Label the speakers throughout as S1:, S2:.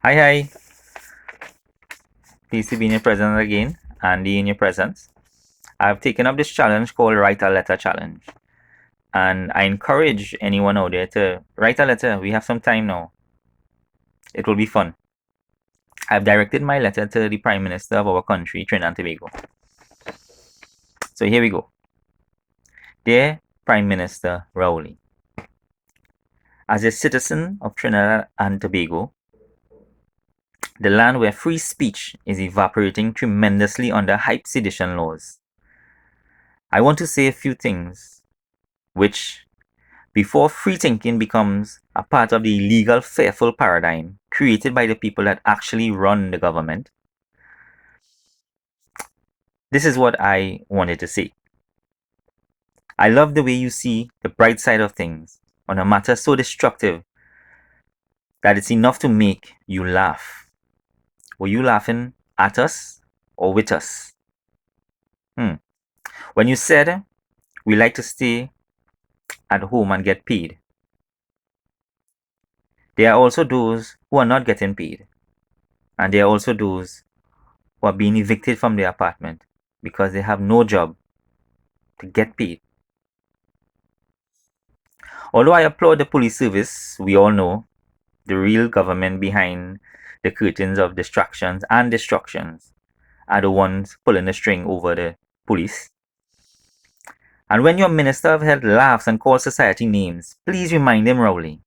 S1: Hi, hi. Pleased to be in your presence again. Andy in your presence. I've taken up this challenge called Write a Letter Challenge. And I encourage anyone out there to write a letter. We have some time now. It will be fun. I've directed my letter to the Prime Minister of our country, Trinidad and Tobago. So here we go. Dear Prime Minister Rowley, as a citizen of Trinidad and Tobago, the land where free speech is evaporating tremendously under hype sedition laws, I want to say a few things which, before free thinking becomes a part of the legal, fearful paradigm created by the people that actually run the government, this is what I wanted to say. I love the way you see the bright side of things on a matter so destructive that it's enough to make you laugh. Were you laughing at us or with us? When you said we like to stay at home and get paid, there are also those who are not getting paid. And there are also those who are being evicted from their apartment because they have no job to get paid. Although I applaud the police service, we all know the real government behind the curtains of distractions and destructions are the ones pulling the string over the police. And when your Minister of Health laughs and calls society names, please remind him, Rowley,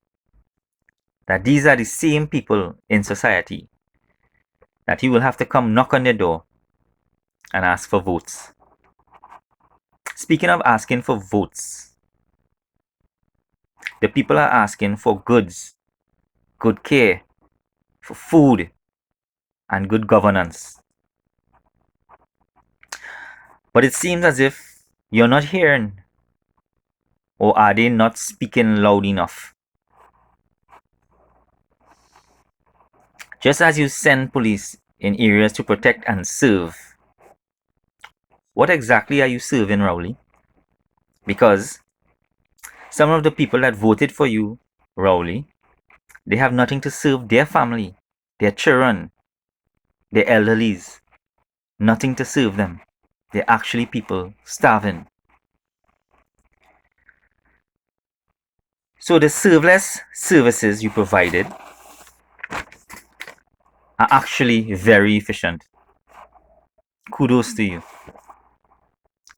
S1: that these are the same people in society that he will have to come knock on their door and ask for votes. Speaking of asking for votes, the people are asking for goods, good care, for food, and good governance. But it seems as if you're not hearing, or are they not speaking loud enough? Just as you send police in areas to protect and serve, what exactly are you serving, Rowley? Because some of the people that voted for you, Rowley, they have nothing to serve their family, their children, their elderlies, nothing to serve them. They're actually people starving. So the serverless services you provided are actually very efficient. Kudos to you.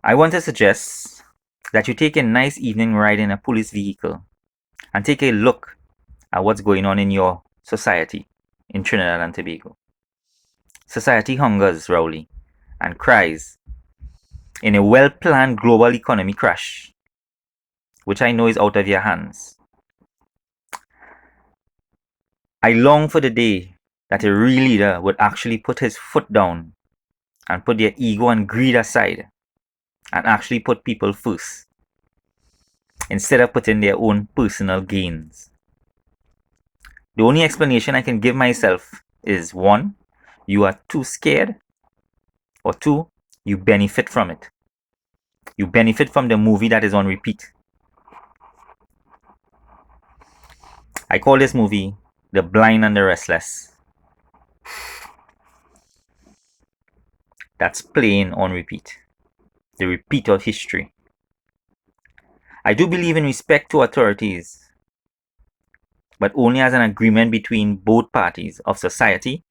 S1: I want to suggest that you take a nice evening ride in a police vehicle and take a look at what's going on in your society in Trinidad and Tobago. Society hungers, Rowley, and cries in a well-planned global economy crash, which I know is out of your hands. I long for the day that a real leader would actually put his foot down and put their ego and greed aside and actually put people first instead of putting their own personal gains. The only explanation I can give myself is one, you are too scared, or two, you benefit from it. You benefit from the movie that is on repeat. I call this movie The Blind and the Restless. That's playing on repeat. The repeat of history. I do believe in respect to authorities, but only as an agreement between both parties of society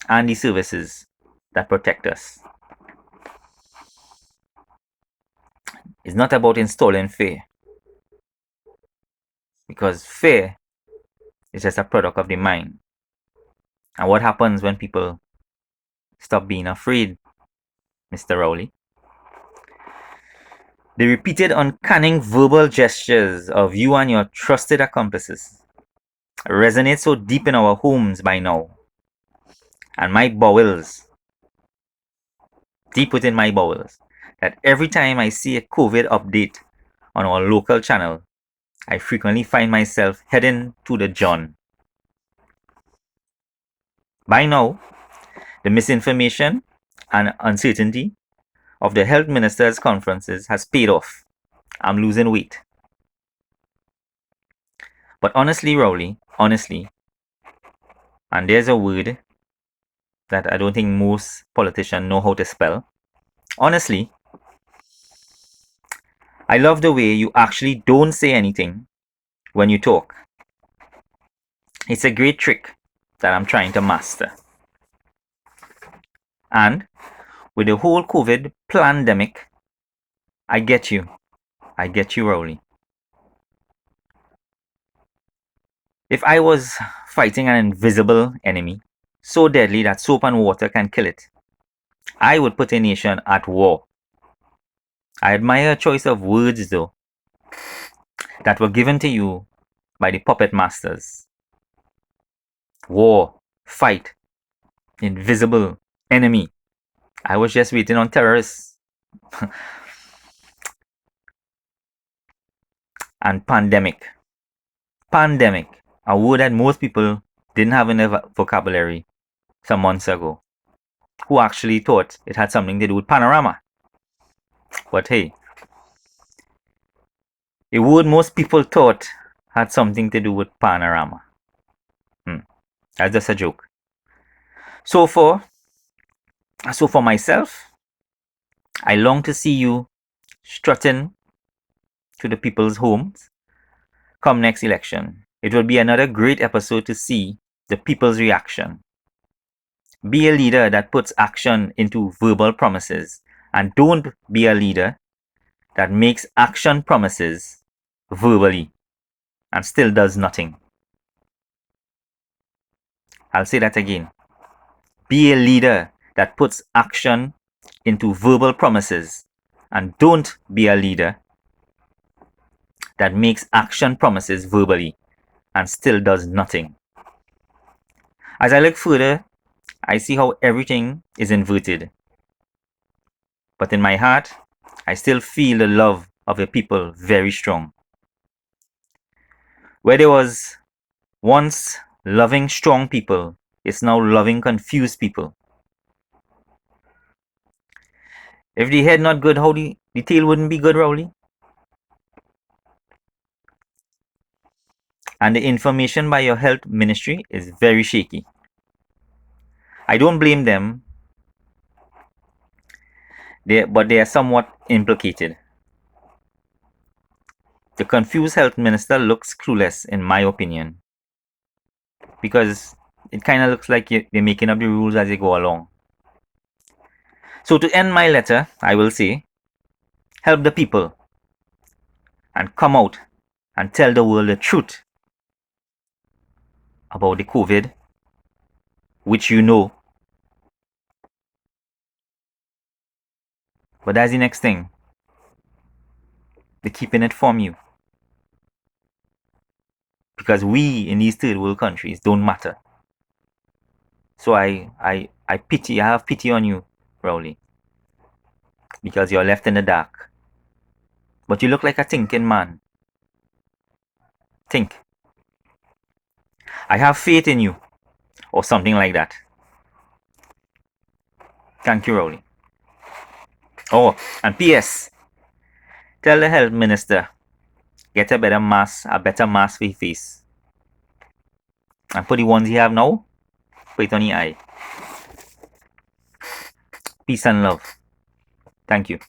S1: and the services that protect us. It's not about installing fear, because fear is just a product of the mind. And what happens when people stop being afraid, Mr. Rowley? The repeated uncanny verbal gestures of you and your trusted accomplices resonate so deep in our homes by now. And my bowels, deep within my bowels, that every time I see a COVID update on our local channel, I frequently find myself heading to the John. By now, the misinformation and uncertainty of the health ministers' conferences has paid off. I'm losing weight. But honestly, Rowley, honestly, And there's a word that I don't think most politicians know how to spell. Honestly, I love the way you actually don't say anything when you talk. It's a great trick that I'm trying to master. And with the whole COVID pandemic, I get you. I get you, Rowley. If I was fighting an invisible enemy, so deadly that soap and water can kill it, I would put a nation at war. I admire a choice of words, though, that were given to you by the puppet masters. War, fight, invisible enemy. I was just waiting on terrorists. And pandemic. Pandemic, a word that most people didn't have in their vocabulary some months ago, who actually thought it had something to do with panorama. But hey, a word most people thought had something to do with panorama. That's just a joke. So for myself, I long to see you strutting to the people's homes come next election. It will be another great episode to see the people's reaction. Be a leader that puts action into verbal promises, and don't be a leader that makes action promises verbally and still does nothing. I'll say that again. Be a leader that puts action into verbal promises, and don't be a leader that makes action promises verbally and still does nothing. As I look further, I see how everything is inverted. But in my heart, I still feel the love of the people very strong. Where there was once loving strong people, it's now loving confused people. If the head not good, how the tail wouldn't be good, Rowley? And the information by your health ministry is very shaky. I don't blame them, but they are somewhat implicated. The confused health minister looks clueless, in my opinion, because it kind of looks like they're making up the rules as they go along. So to end my letter, I will say, help the people and come out and tell the world the truth about the COVID, which you know. But that's the next thing. They're keeping it from you. Because we in these third world countries don't matter. So I have pity on you, Rowley. Because you're left in the dark. But you look like a thinking man. Think. I have faith in you. Or something like that. Thank you, Rowley. Oh, and P.S. Tell the health minister, get a better mask for his face. And put the ones he have now, put it on the eye. Peace and love. Thank you.